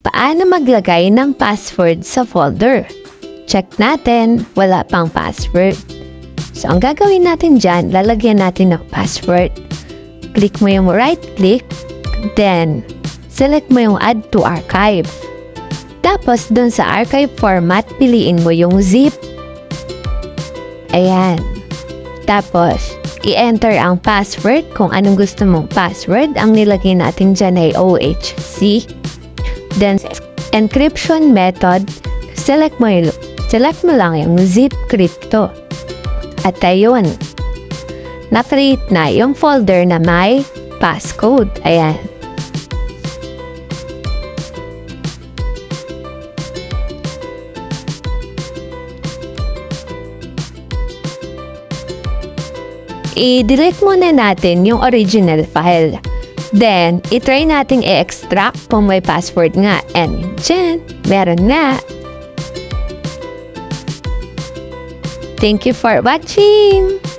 Paano maglagay ng password sa folder? Check natin, wala pang password. So, ang gagawin natin dyan, lalagyan natin ng password. Click mo yung right click, then select mo yung add to archive. Tapos, dun sa archive format, piliin mo yung zip. Ayan. Tapos, i-enter ang password kung anong gusto mong password. Ang nilagay natin dyan ay OHC. Then, encryption method, select mo lang yung zip crypto. At ayun, na-create na yung folder na may passcode. Ayan. I-delete muna natin yung original file. Then, i-try nating i-extract kung may password nga. And dyan, meron na. Thank you for watching!